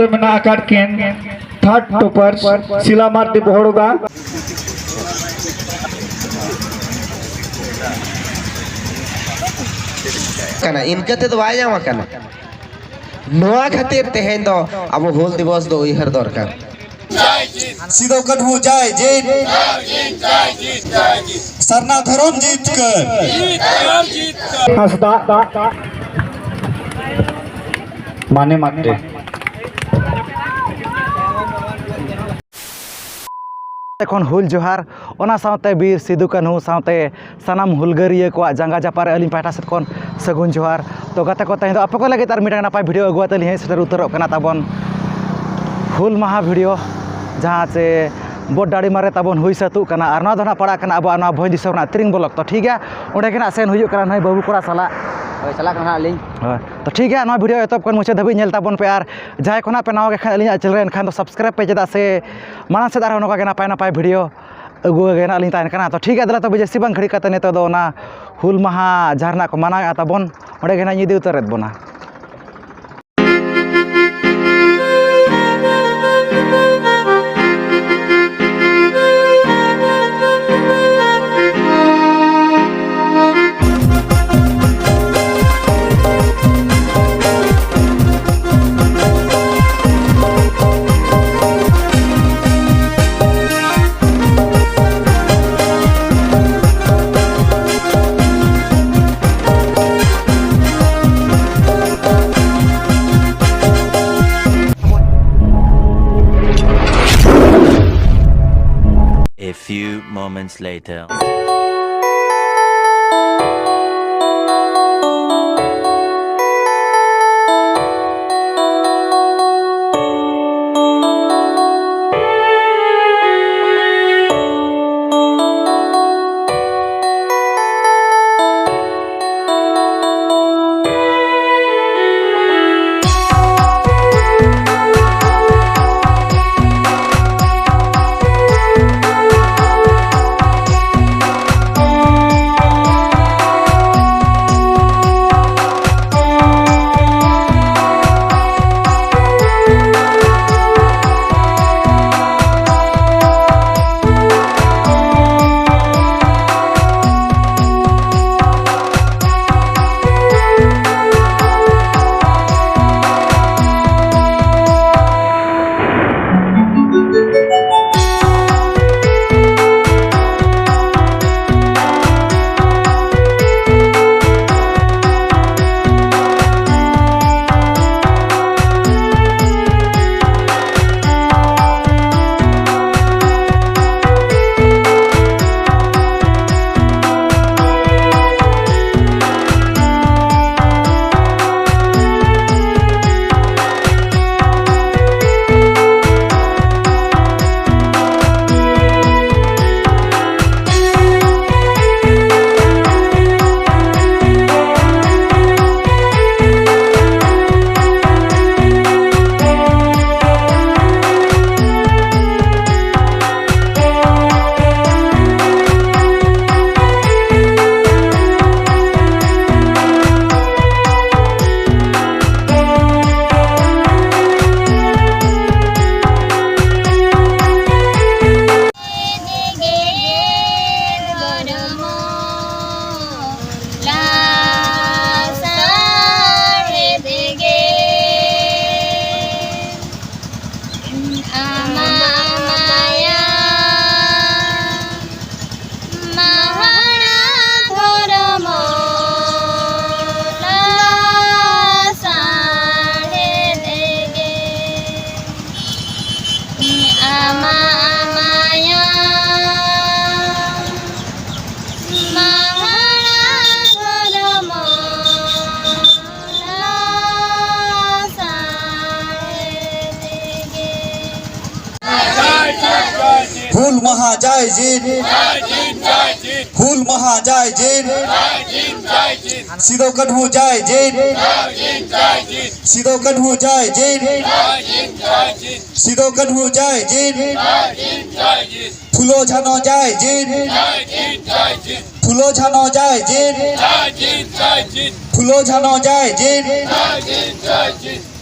मेना किन third topper शिला मार्डी बहड़गा इनके ते तो आया नोआ खातिर तेहेन दो अब हुल दिवस दो उहर दरकार सिदो कन्हू जय जीत सरना धर्म जीत कर हंसदा माने माटे एखन हुल जोहार ओना सावते बीर सिदु कान्हू सावते सानाम हुलगरिया को जांगा जापारे अली पाटा सेट खन सगुन जोहार तो गाते को तहें आपे को लगे तार मिटा नापाय वीडियो अगुआ तली हे सेटर उतरक कना ताबन हुल माहा वीडियो जहाँ से बोट दाड़ी मारे ताबन हुई सतु कना आर ना दना पड़ा कना अब ना भोज दिसो ना त्रिंग ब्लॉक तो ठीक है ओंडे के ना सेन हुई कना नय बाबू कोड़ा साला चला कना अलिंग तो ठीक है ना वीडियो एतब कन मुझे धबी नेल ताबन पे आर जहां कोना पे नाव के खान अलिंग चल रहे खान तो सब्सक्राइब पे चदा से माना से दार नोका के नापाय नापाय वीडियो अगु गे ना अलिंग तान कना तो ठीक है दला तो बेसी बांग खड़ी कते नेतो दो ना हुल माहा झारना को माना ताबन ओंडे गे ना निदि उतरेत बना A few moments later. हुल महा जय जीत हुल महा जय जीत सिदो कन्हू जय जीत सिदो कन्हू जय जीत सिदो कन्हू जय जीत फुलो झानो जय जीत फुलो झानो जय जीत फुलो झानो जय जीत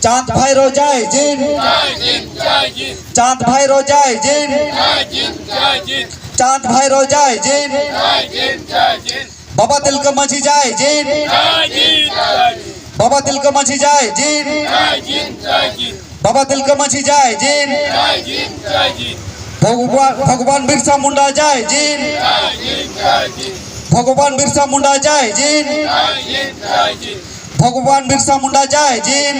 चांद भाई रोजाए जिन चांद भाई रोजाए जिन चांद भाई रोजाए जिन बाबा तिलका माझी जाए जिन बाबा तिलका माझी जाए जिन बाबा तिलका माझी जाए जिन भगवान बिरसा मुंडा जाए जिन भगवान बिरसा मुंडा जाए जिन भगवान बिरसा मुंडा जाए जिन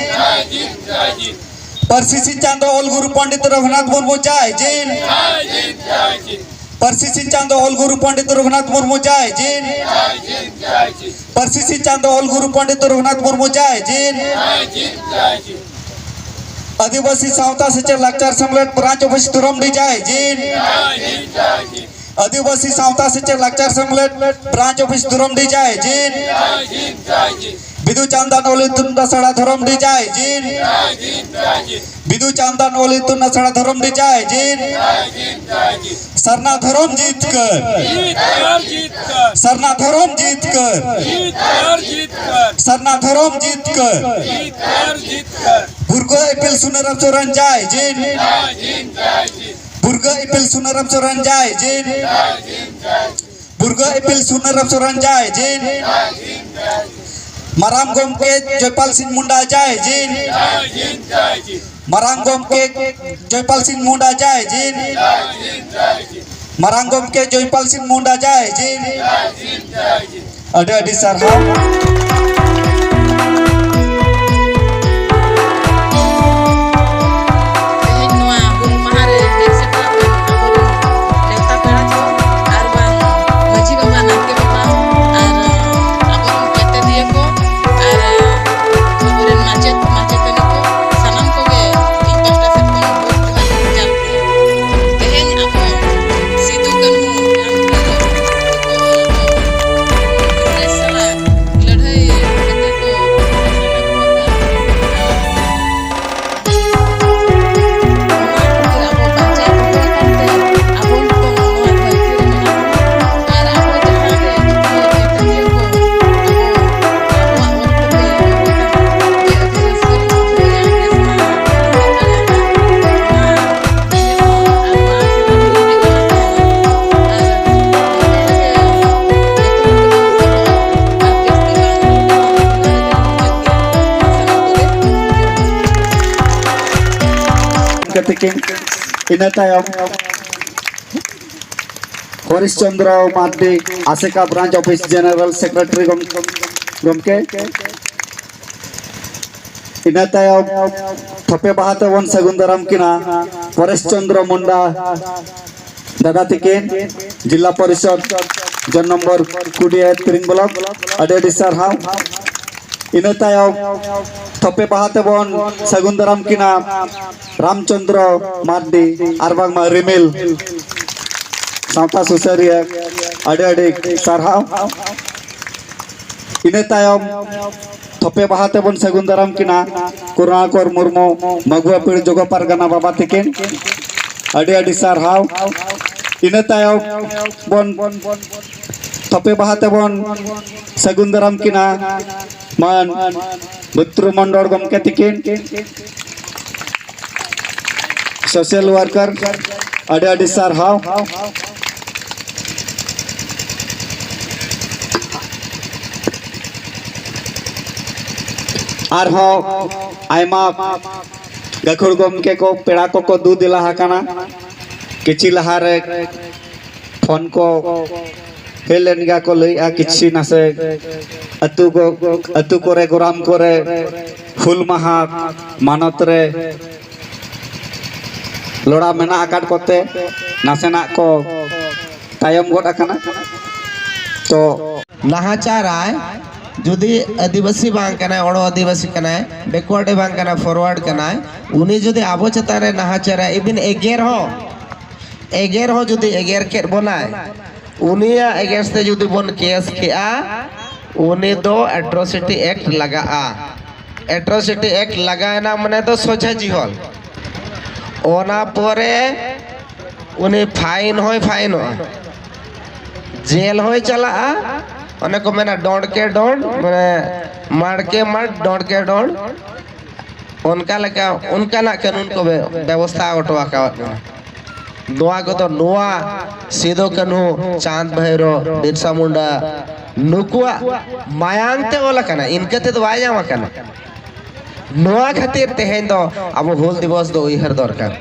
परसिसी चांदो ओल गुरु पंडित रघुनाथ मुर्मू जाए जिन परसिसी चांदो ओल गुरु पंडित रघुनाथ मुर्मू जाए जिन परसिसी चांदो ओल गुरु पंडित रघुनाथ मुर्मू जाए जिन आदिवासी सावता सेचर लाचार सम्मेलन ब्रांच ऑफिस तुरमडी जाए जिन आदिवासी सावता सेचर लाचार सम्मेलन ब्रांच ऑफिस तुरमडी जाए जिन बिदु चांदन ओली तुन्ना सड़ा धरमडी जाए जिन बिदु चांदन ओली तुन्ना सड़ा धरमडी जाए जिन सरना धर्म जीत कर सरना धर्म जीत कर सरना धर्म जीत कर बुर्गो इपिल सुनरम चोरन जाए जिन बुर्गो इपिल सुनरम चोरन जाए जिन बुर्गो इपिल सुनरम चोरन जाए जिन मराम गोम के जयपाल सिंह मुंडा जाए जिन मराम गोम के जयपाल सिंह मुंडा जाए जिन मराम गोम के जयपाल सिंह मुंडा जाए जिन अडे सरहाव इन तायम हरीश चंद्र मार्डी आसेका ब्रांच ऑफिस जनरल सेक्रेटरी गमके इन तायम थपे बाहाते वन सगुन दाराम किना परेश चंद्र मुंडा दादा तिकिन जिला परिषद जन नंबर 20 तिरिंग ब्लॉक अडेडी सरहाव इन तायम थपे बाहाते वन सगुन दाराम किना रामचंद्र मार्डी आरबांग रिमिल सावता सुसरिया अडे अडे सरहाव इन तायम थपे बाहाते बन सगुन दाराम किना करुणाकर मुर्मू मगुआ पीड़ जोगो पारगाना बाबा तिकिन अडे अडे सरहाव इन तायम बन थपे बाहाते बन सगुन दाराम किना मान बुत्रु मंडल गमके तिकिन सोशल वर्कर अडे अडे सरहाव गखुड़ गमके को पेड़ा को दू दिला हाकाना किछि लहारे फोन को हेलेनगा को लइआ किछि नासे अतु करे गोराम करे फुल महा मानत रे लोड़ा मेना आकाट कोते नासेना को तायम गोड आकाना तो नाहाचार आय जुदी आदिवासी बांग कना ओड़ो आदिवासी कना बैकवर्ड बांग कना फॉरवर्ड कना उनी जुदी आबो चतारे नाहाचार इबिन एगेर हो जुदी एगेर केट बनाय उनिया एगेर से जुदी बन केस केआ उनी दो एट्रोसिटी एक्ट लगाआ एट्रोसिटी एक्ट लगाना माने तो सोझा जिहल ओना परे उनी फाइन जेल होय चला अने को मेना डोंड के डोंड माने मार के मार डोंड के डोंड उनका लेका उनका कानून को व्यवस्था ऑटो का नोआ को तो नोआ सिदो कानू चांद भैरव बिरसा मुंडा नुकुआ मायांगते ओला कना इनके ते दवाई जामा कना नोआ खातिर तेहेन दो अब हुल दिवस दो इहर दरकार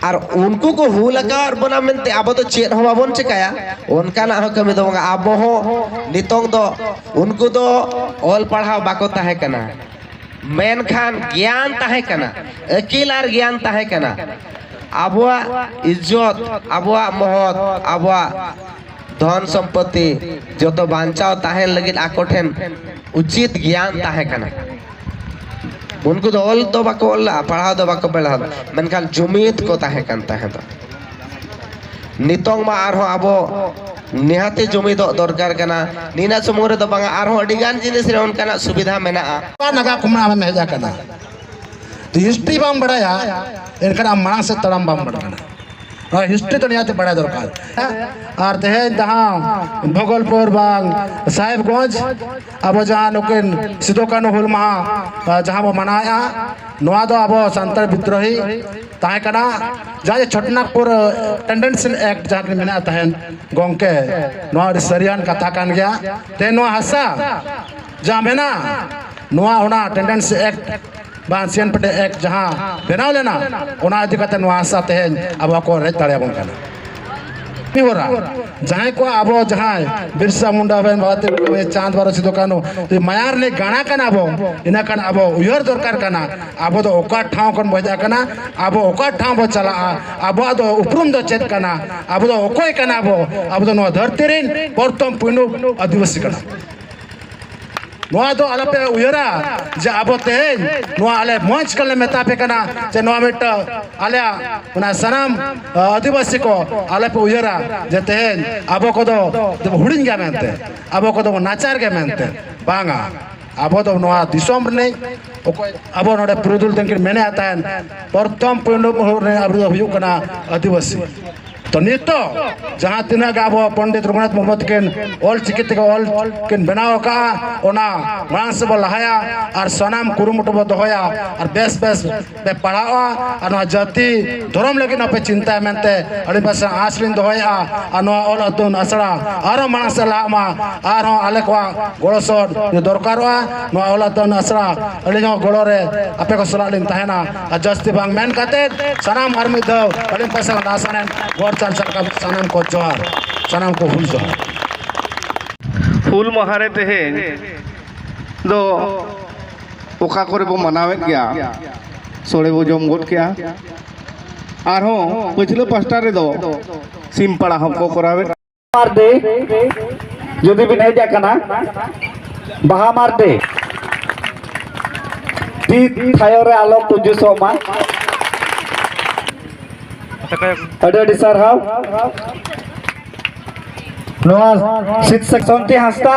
और उनको को हुल का और बना मेनते अब तो चेत हो बाबन चिकाया उनका ना हो कमी दो अब हो नितोंग दो उनको तो ऑल पढ़ाओ बाको ताहे कना मेन खान ज्ञान ताहे कना अकील और ज्ञान ताहे कना अबुआ इज्जत अबुआ महत अबुआ धन संपत्ति जो तो बांचाओ ताहे लगे आकोठेन उचित ज्ञान ताहे कना उनको तो ऑल तो बाको पढ़ाओ तो बाको पढ़ाओ मेनखान जुमीद को ताहे कनता है तो नितोंग मा आरो अबो निहाते जुमीद दरकार कना नीना समूह रे तो बांगा आरो अडिगान जिनिस रे उनका सुविधा मेना नगा कुमना में हेजा कना तो हिस्ट्री बाम बड़ाया इनका मांग से तड़म बाम बड़ा और हिस्ट्री तो निहाते बड़ा दरकार और ते जहाँ भोगलपुर बांग साहिबगंज अब जहाँ नुकिन सिदो कानू हुल महा जहाँ वो मनाया नोआ दो अब संतर विद्रोही ताहे कना जहाँ छोटनागपुर टेंडेंस एक्ट जहाँ मेना तहन गोंके नोआ सरियान कथा कान गया ते नोआ हसा जहाँ मेना नोआ होना टेंडेंस एक्ट बांसियन पटे एक्ट जहाँ बनाव लेना उना इदी कते नोआ हसा तहन अब को रेज ताड़े बन कना हो रहा जहाँ को अब जहाँ बिरसा मुंडा बहन बाते चांद बारो सिदो कानू मायार ने गाना कना अब इना कन अब उयर दरकार कना अब तो ओका ठाव कन बजा कना अब ओका ठाव बो चला अब तो उपरुम दो चेत कना अब तो ओकोय कना अब तो नो धरती रेन प्रथम पुनो आदिवासी कना नोआ दो अलपे उयरा जे अब तेन नोआ आले मंच कले मेता पे कना जे नोआ मिट आले उना सनाम आदिवासी को अलपे उयरा जे तेन अब को दो हुडिन गे मेनते अब को दो नाचार गे मेनते बांगा अब तो नोआ दिसोम ने अब नोडे पुरुदुल तंकिन मेने आता है प्रथम पुनो रे अब हुयु कना आदिवासी तो नितो जहाँ तीना अब पंडित रघुनाथ मोहम्मद केन ऑल चिकित ऑल केन बनाव का ओना मांग से लहाया और सनाम कुरुमुट बो दोया और बेस बेस पे पढ़ावा और जाति धर्म लगे पे चिंता मेनते अड़ी पास आसलिन दोया और ऑल अतुन असड़ा और मांग से लामा और आले को गोड़सोड दरकारवा नो ऑल अतुन असड़ा अड़ी गोड़ो रे आपे को सलालिन तहना और जस्ती बांग मेन काते सनाम आर्मी दो अड़ी पास नासने सनाम को जोहार सनाम को हुल जोहार हुल महारे तेहेन दो ओका करे बो मनावे क्या सोड़े बो जम गोट क्या आरो पिछले पास्टा रे दो सिम पड़ा हमको करावे मार दे जदी भी नहीं जाकना बहा मार दे ती थायो रे आलो तुजु सोमा अडे सर हाउ नोआ शिक्षक संति हस्ता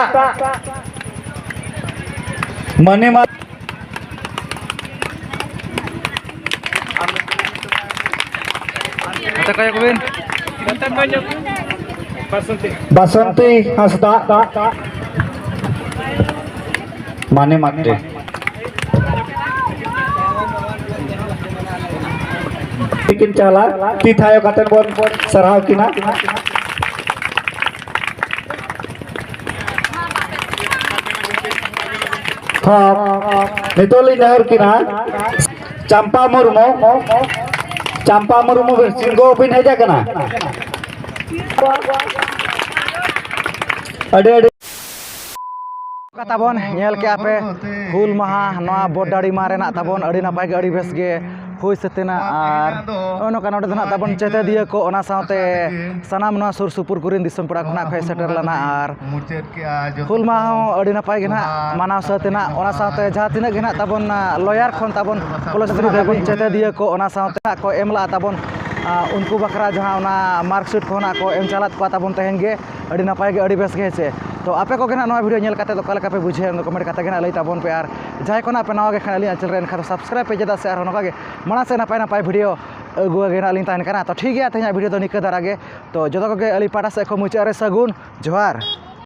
मने मा आता काय कोबेन बसंती हस्ता माने माते लेकिन चला की थायो कतन बोन सरहाव किना हाँ नितोली नहर किना चंपा मुर्मू सिंगो बिन हेजा कना अडे अडे ताबन नेल के आपे हुल महा नवा बोडाड़ी मारेना ताबन अड़ी नपाय के अड़ी बेस गे हुई सतेना और ओनका नोडे दना ताबन चेते दिया को ओना साथे सनाम नवा सुर सुपुर कुरिन दिसम पड़ा खुना खै सेटर लना और हुल महा अड़ी नपाय गे ना मानाव सतेना ओना साथे जहा तिना गे ना ताबन लॉयर खन ताबन कॉलेज रे चेते दिया को ओना साथे को एमला ताबन उनको बकरा जहाँ मार्कशीट को को एम चलात को ताबन तहन गे अड़ी नपाय गे अड़ी बेस गे से तो आपे को गेना नवा वीडियो नेल काते तो कल पे बुझे कमेंट काते गेना लई ताबन पे और जहां को ना पे नवा गे खाली चैनल रे खा सब्सक्राइब पे जदा से और नका गे मना से नपाय नपाय वीडियो अगुआ गेना लिन तान कना तो ठीक गया तेना वीडियो तो निका दरा गे तो जतो को गे अली पाटा से को मुचा रे सगुन जोहार।